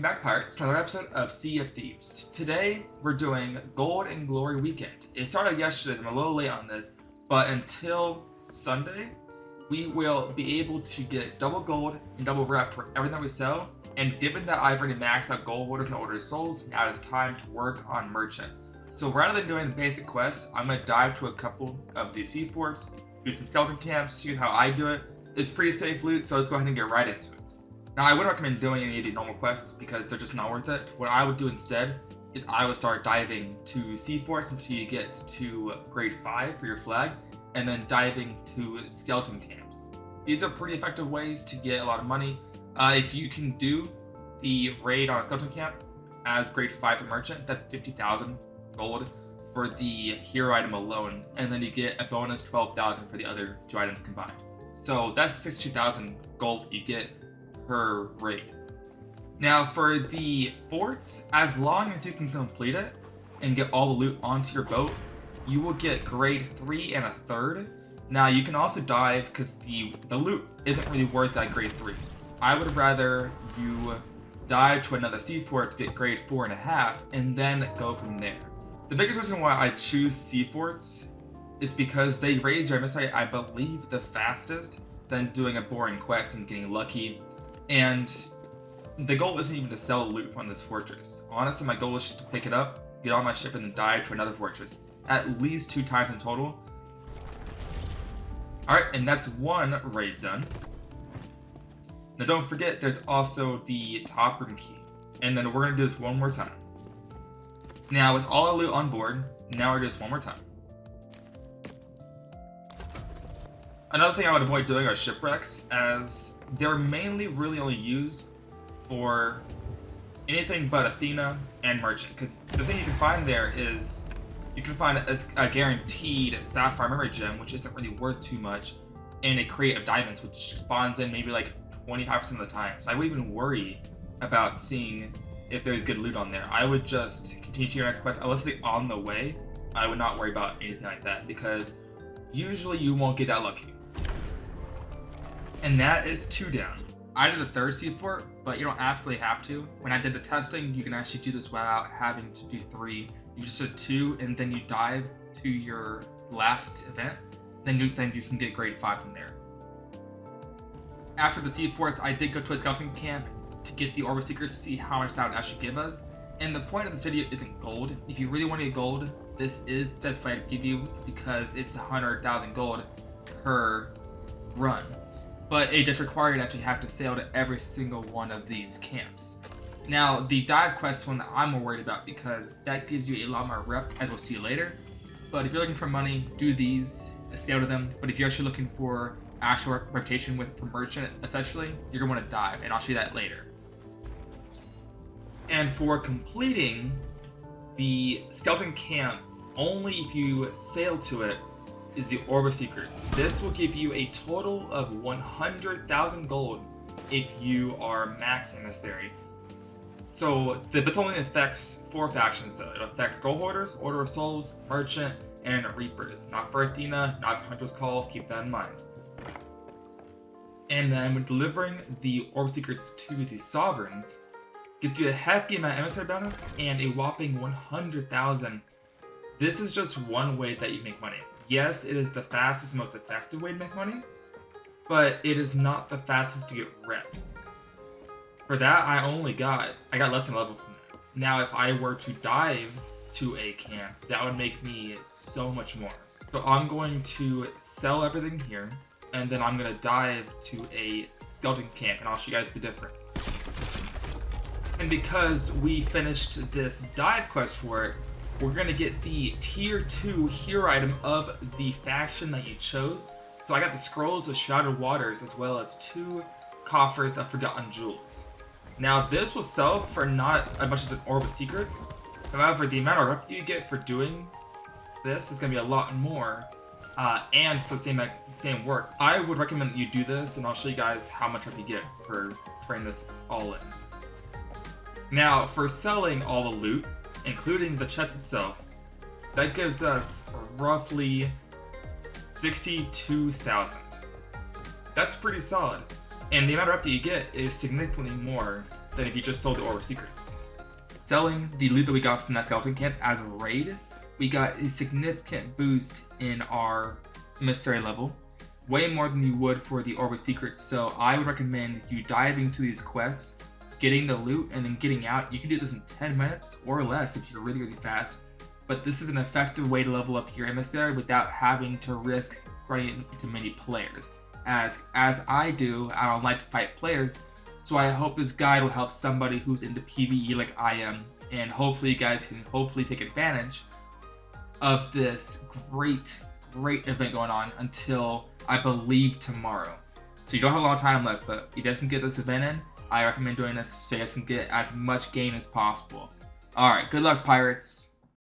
back, Pirates, to another episode of Sea of Thieves. Today, we're doing Gold and Glory Weekend. It started yesterday, I'm a little late on this, but until Sunday, we will be able to get double gold and double rep for everything that we sell, and given that I've already maxed out gold holders and order souls, now it's time to work on merchant. So rather than doing the basic quests, I'm going to dive to a couple of the sea forts, do some skeleton camps, see how I do it. It's pretty safe loot, so let's go ahead and get right into it. Now, I wouldn't recommend doing any of the normal quests because they're just not worth it. What I would do instead is I would start diving to sea forts until you get to grade 5 for your flag, and then diving to skeleton camps. These are pretty effective ways to get a lot of money. If you can do the raid on a skeleton camp as grade 5 for merchant, that's 50,000 gold for the hero item alone, and then you get a bonus 12,000 for the other two items combined. So that's 62,000 gold you get per raid. Now for the forts, as long as you can complete it and get all the loot onto your boat, you will get grade 3 and a third. Now you can also dive because the loot isn't really worth that grade 3. I would rather you dive to another sea fort to get grade 4.5 and then go from there. The biggest reason why I choose sea forts is because they raise your MSI, I believe, the fastest than doing a boring quest and getting lucky. And the goal isn't even to sell loot from this fortress. Honestly, my goal is just to pick it up, get on my ship, and then dive to another fortress. At least 2 times in total. Alright, and that's one raid done. Now don't forget, there's also the top room key. And then we're going to do this one more time. Now with all our loot on board, now we're doing this one more time. Another thing I would avoid doing are shipwrecks, as they're mainly really only used for anything but Athena and Merchant. Because the thing you can find there is, you can find a guaranteed Sapphire Memory Gem, which isn't really worth too much, and a crate of diamonds, which spawns in maybe like 25% of the time. So I wouldn't even worry about seeing if there's good loot on there. I would just continue to your next quest, unless it's on the way. I would not worry about anything like that, because usually you won't get that lucky. And that is 2 down. I did the third sea fort, but you don't absolutely have to. When I did the testing, you can actually do this without having to do 3. You just did 2, and then you dive to your last event. Then you can get grade 5 from there. After the sea forts, I did go to a skeleton camp to get the Orb of Seekers to see how much that would actually give us. And the point of this video isn't gold. If you really want to get gold, this is the best way to give you, because it's 100,000 gold per run. But it just requires that you have to sail to every single one of these camps. Now, the dive quest is one that I'm more worried about, because that gives you a lot more rep, as we'll see later. But if you're looking for money, do these, sail to them. But if you're actually looking for actual reputation for merchant, especially, you're going to want to dive, and I'll show you that later. And for completing the skeleton camp, only if you sail to it, is the Orb of Secrets. This will give you a total of 100,000 gold if you are max emissary. So this only affects 4 factions though. It affects gold holders, Order of Souls, Merchant, and Reapers. Not for Athena, not for Hunter's Calls, keep that in mind. And then when delivering the Orb of Secrets to the Sovereigns, gets you a hefty amount of emissary bonus and a whopping 100,000. This is just one way that you make money. Yes, it is the fastest, most effective way to make money, but it is not the fastest to get rep. For that, I got less than a level from that. Now, if I were to dive to a camp, that would make me so much more. So I'm going to sell everything here, and then I'm going to dive to a skeleton camp, and I'll show you guys the difference. And because we finished this dive quest for it, we're going to get the tier 2 hero item of the faction that you chose. So I got the Scrolls of Shrouded Waters, as well as 2 coffers of Forgotten Jewels. Now this will sell for not as much as an Orb of Secrets. However, the amount of rep that you get for doing this is going to be a lot more, and for the same work. I would recommend that you do this, and I'll show you guys how much rep you get for bringing this all in. Now, for selling all the loot, including the chest itself, that gives us roughly 62,000. That's pretty solid. And the amount of rep that you get is significantly more than if you just sold the Orb of Secrets. Selling the loot that we got from that skeleton camp as a raid, we got a significant boost in our emissary level, way more than you would for the Orb of Secrets. So I would recommend you diving to these quests, getting the loot, and then getting out. You can do this in 10 minutes or less if you're really, really fast. But this is an effective way to level up your emissary without having to risk running into many players. As I do, I don't like to fight players, so I hope this guide will help somebody who's into PvE like I am, and hopefully you guys can take advantage of this great event going on until, I believe, tomorrow. So you don't have a lot of time left, but if you guys can get this event in, I recommend doing this so you guys can get as much gain as possible. Alright, good luck, pirates!